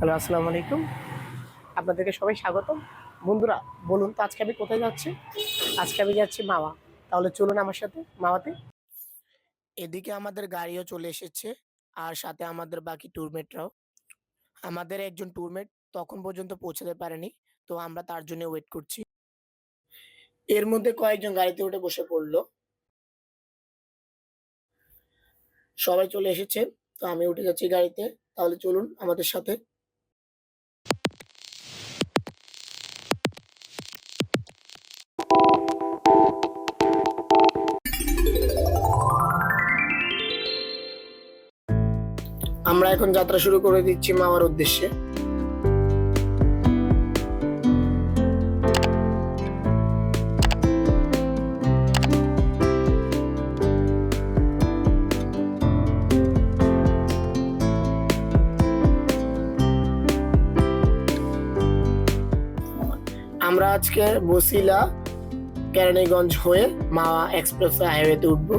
Hello, আসসালামু আলাইকুম। আপনাদেরকে সবাই স্বাগতম। বন্ধুরা, বলুন তো আজকে আমি কোথায় যাচ্ছি? আজকে আমি যাচ্ছি মাওয়া। তাহলে চলুন আমার সাথে মাওয়াতে। এদিকে আমাদের গাড়িও চলে এসেছে আর সাথে আমাদের বাকি ট্যুরমেটরাও। আমাদের একজন ট্যুরমেট তখন পর্যন্ত পৌঁছাতে পারেনি। তো আমরা তার জন্য ওয়েট করছি। এর মধ্যে কয়েকজন গাড়িতে উঠে বসে পড়ল। সবাই চলে এসেছে। তো আমি উঠে যাচ্ছি গাড়িতে। তাহলে চলুন আমাদের সাথে। আমরা এখন যাত্রা শুরু করে দিচ্ছি মাওয়ার উদ্দেশ্যে। আমরা আজকে বছিলা কেরানীগঞ্জ হয়ে মাওয়া এক্সপ্রেস হাইওয়েতে উঠবো।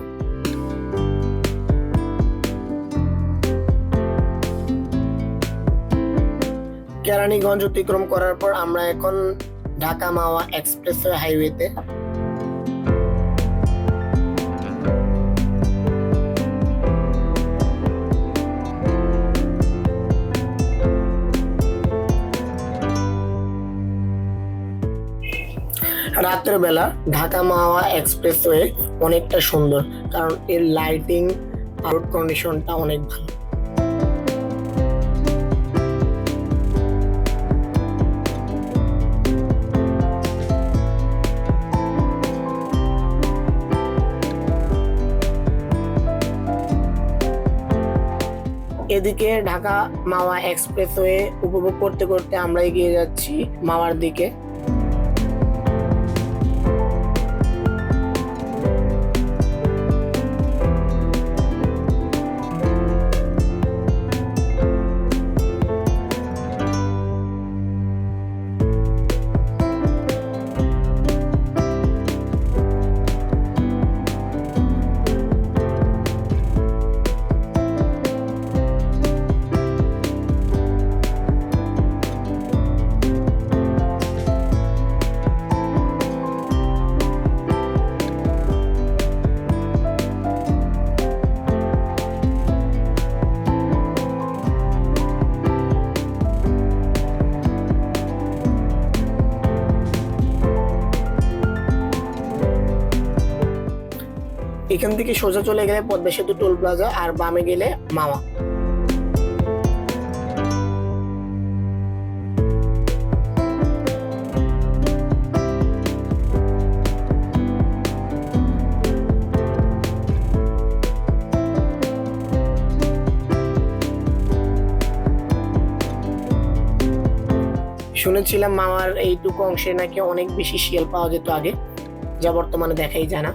কেরানীগঞ্জ অতিক্রম করার পর আমরা এখন ঢাকা মাওয়া এক্সপ্রেস হাইওয়েতে। রাতের বেলা ঢাকা মাওয়া এক্সপ্রেসওয়ে অনেকটা সুন্দর, কারণ এর লাইটিং আর রোড কন্ডিশনটা অনেক ভালো। এদিকে ঢাকা মাওয়া এক্সপ্রেসওয়ে উপভোগ করতে করতে আমরা এগিয়ে যাচ্ছি মাওয়ার দিকে। এখান থেকে সোজা চলে গেলে পদ্মা সেতু টোল প্লাজা, আর বামে গেলে মাওয়া। শুনেছিলাম মাওয়ার এইটুকু অংশে নাকি অনেক বেশি শিয়াল পাওয়া যেত আগে, যা বর্তমানে দেখাই যায় না।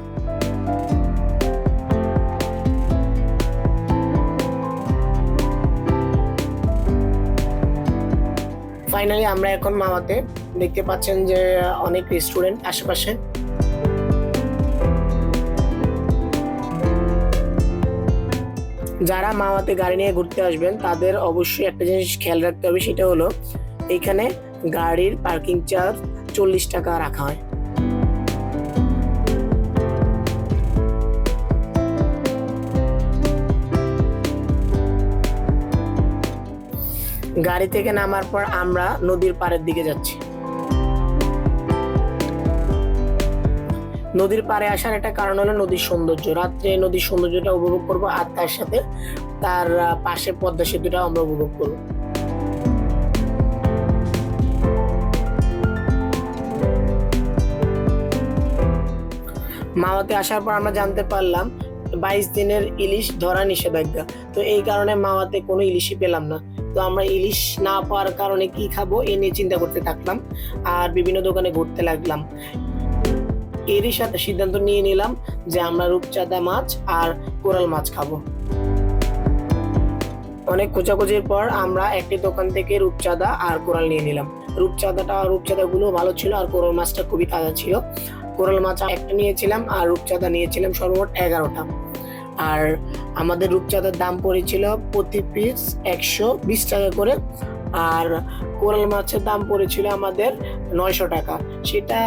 ফাইনালি আমরা এখন মাওয়াতে। দেখতে পাচ্ছেন যে অনেক রেস্টুরেন্ট আশেপাশে। যারা মাওয়াতে গাড়ি নিয়ে ঘুরতে আসবেন তাদের অবশ্যই একটা জিনিস খেয়াল রাখতে হবে, সেটা হলো এখানে গাড়ির পার্কিং চার্জ 40 টাকা রাখা হয়। গাড়ি থেকে নামার পর আমরা নদীর পাড়ের দিকে যাচ্ছি। নদীর পাড়ে আসার একটা কারণ হলো নদীর সৌন্দর্য। রাত্রে নদীর সৌন্দর্যটা উপভোগ করবো, আর তার সাথে তার পাশে পদ্মা সেতুটা আমরা উপভোগ করবো। মাওয়াতে আসার পর আমরা জানতে পারলাম 22 দিনের ইলিশ ধরা নিষেধাজ্ঞা। তো এই কারণে মাওয়াতে কোনো ইলিশই পেলাম না। তো আমরা ইলিশ না পাওয়ার কারণে কি খাবো এ নিয়ে চিন্তা করতে থাকলাম, আর বিভিন্ন দোকানে ঘুরতে লাগলাম। এরই সাথে সিদ্ধান্ত নিয়ে নিলাম যে আমরা রূপচাঁদা মাছ আর কোরাল মাছ খাবো। অনেক খোঁজাখুঁজির পর আমরা একটি দোকান থেকে রূপচাঁদা আর কোরাল নিয়ে নিলাম। রূপচাঁদা গুলো ভালো ছিল, আর কোরাল মাছটা খুবই তাজা ছিল। কোরাল মাছ একটা নিয়েছিলাম আর রূপচাঁদা নিয়েছিলাম সর্বমোট 11টা। আর আমাদের রূপচাঁদার দাম পড়েছিল প্রতি পিস 120 টাকা করে, আর কোরাল মাছের দাম পড়েছিল আমাদের 900 টাকা। সেটা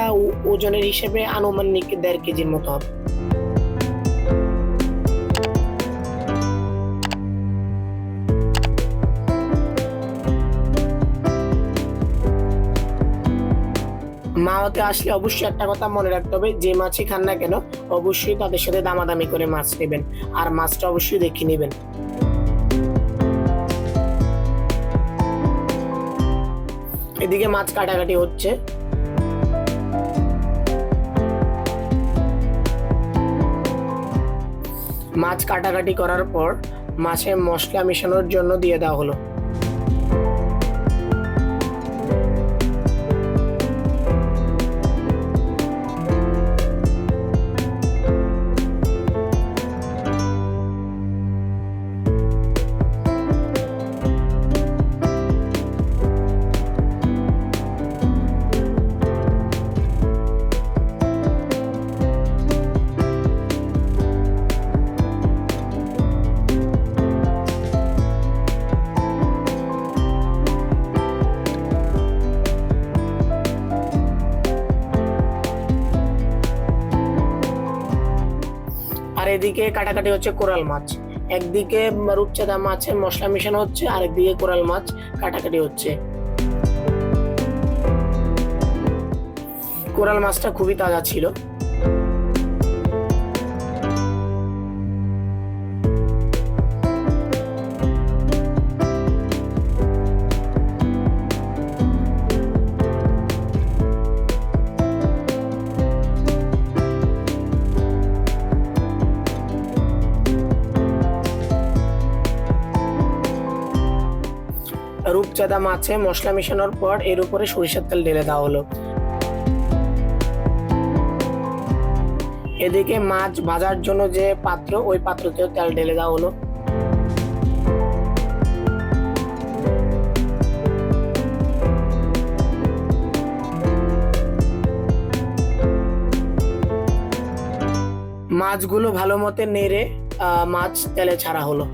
ওজনের হিসেবে আনুমানিক 1.5 কেজির মতো হবে। মাওয়াতে আসলে অবশ্যই একটা কথা মনে রাখতে হবে, যে মাছই খান না কেন অবশ্যই তাদের সাথে দামাদামি করে মাছ নেবেন, আর মাছটা অবশ্যই দেখে নেবেন। এদিকে মাছ কাটাকাটি হচ্ছে। মাছ কাটাকাটি করার পর মাছে মশলা মেশানোর জন্য দিয়ে দেওয়া হলো। আর এদিকে কাটাকাটি হচ্ছে কোরাল মাছ। একদিকে রূপচাঁদা মাছের মশলা মেশানো হচ্ছে, আরেকদিকে কোরাল মাছ কাটাকাটি হচ্ছে। কোরাল মাছটা খুবই তাজা ছিল। রূপচাঁদা মাছে মশলা মেশানোর পর এর উপরে সরিষার তেল ঢেলে দেওয়া হলো। এদিকে মাছ ভাজার জন্য যে পাত্র, ওই পাত্রতেও তেল ঢেলে দেওয়া হলো। মাছগুলো ভালো মতো নেড়ে মাছ তেলে ছাড়া হলো।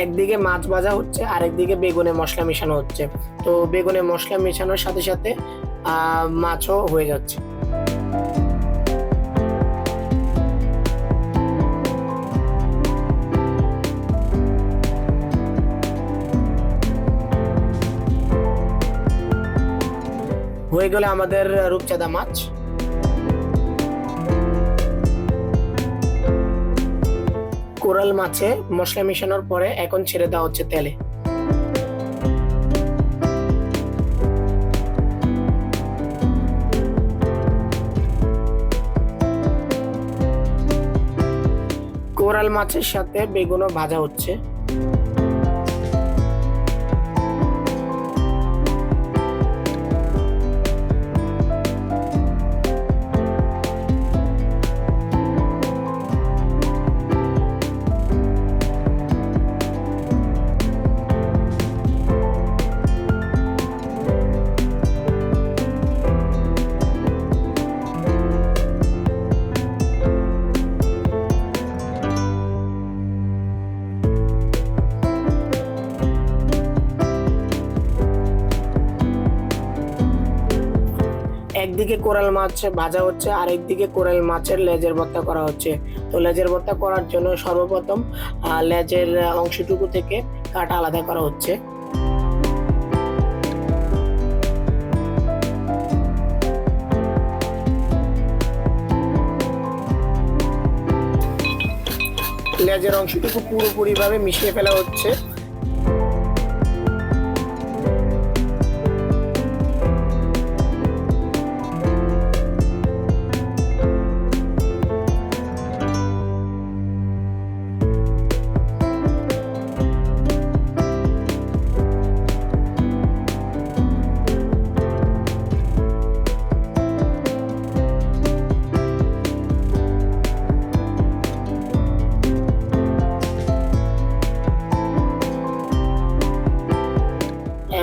একদিকে মাছ ভাজা হচ্ছে, আরেকদিকে বেগুনে মশলা মেশানো হচ্ছে। তো বেগুনে মশলা মেশানোর সাথে সাথে মাছও হয়ে যাচ্ছে। হয়ে গেল আমাদের রূপচাঁদা মাছ। কোরাল মাছে মশলা মেশানোর পরে এখন ছেড়ে দেওয়া হচ্ছে তেলে। কোরাল মাছের সাথে বেগুনও ভাজা হচ্ছে। একদিকে কোরাল মাছ ভাজা হচ্ছে, আরেকদিকে কোরাল মাছের লেজের ভর্তা করা হচ্ছে। তো লেজের ভর্তা করার জন্য সর্বপ্রথম লেজের অংশটুকু থেকে কাটা আলাদা করা হচ্ছে। লেজের অংশটুকু পুরোপুরি ভাবে মিশিয়ে ফেলা হচ্ছে।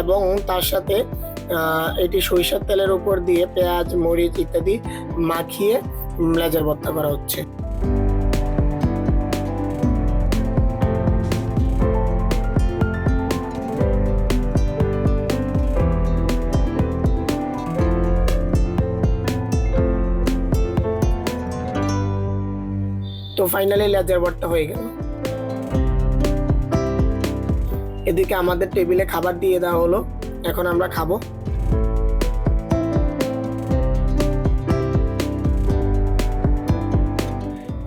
এবং তার সাথে এটি সরিষার তেলের উপর দিয়ে পেঁয়াজ, মরিচ ইত্যাদি মাখিয়ে লেজের ভর্তা করা হচ্ছে। তো ফাইনালি লেজের ভর্তা হয়ে গেল। এদিকে আমাদের টেবিলে খাবার দিয়ে দেওয়া হলো, এখন আমরা খাবো।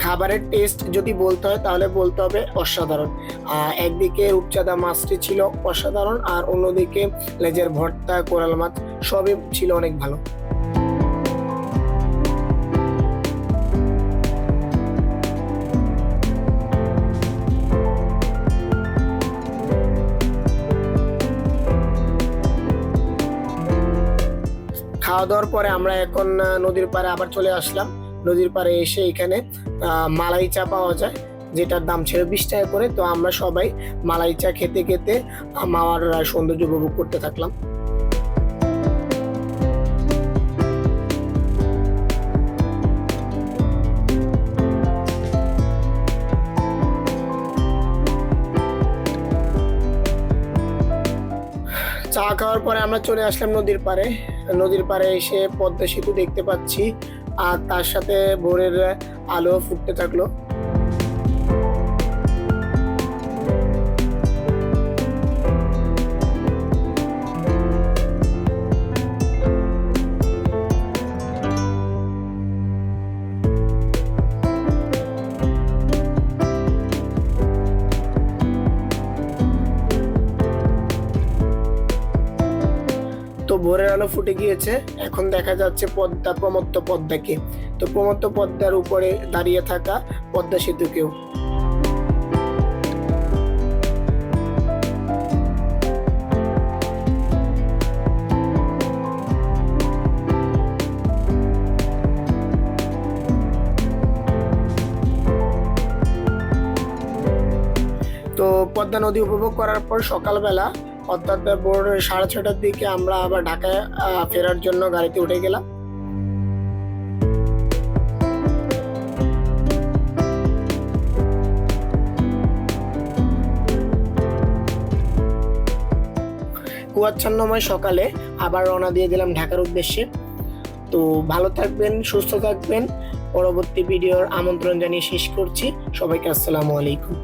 খাবারের টেস্ট যদি বলতে হয় তাহলে বলতে হবে অসাধারণ। একদিকে রূপচাঁদা মাছটি ছিল অসাধারণ, আর অন্যদিকে লেজের ভর্তা, কোরাল মাছ সবই ছিল অনেক ভালো। খাওয়া দাওয়ার পরে আমরা এখন নদীর পাড়ে আবার চলে আসলাম। নদীর পাড়ে এসে এখানে মালাই চা পাওয়া যায়, যেটার দাম ছিল 20 টাকা করে। তো আমরা সবাই মালাই চা খেতে খেতে মাওয়ার সৌন্দর্য উপভোগ করতে থাকলাম। চা খাওয়ার পরে আমরা চলে আসলাম নদীর পাড়ে। নদীর পাড়ে এসে পদ্মা সেতু দেখতে পাচ্ছি, আর তার সাথে ভোরের আলো ফুটতে থাকলো। তো ভোরের আলো ফুটে গিয়েছে, এখন দেখা যাচ্ছে পদ্মা, প্রমত্ত পদ্মাকে। তো প্রমত্ত পদ্মার উপরে দাঁড়িয়ে থাকা পদ্মা সেতুকেও। তো পদ্মা নদী উপভোগ করার পর সকালবেলা অর্থাৎ ভোর 6:30টার দিকে আমরা আবার ঢাকায় ফেরার জন্য গাড়িতে উঠে গেলাম। কুয়াচ্ছন্নময় সকালে আবার রওনা দিয়ে দিলাম ঢাকার উদ্দেশ্যে। তো ভালো থাকবেন, সুস্থ থাকবেন। পরবর্তী ভিডিওর আমন্ত্রণ জানিয়ে শেষ করছি। সবাইকে আসসালামু আলাইকুম।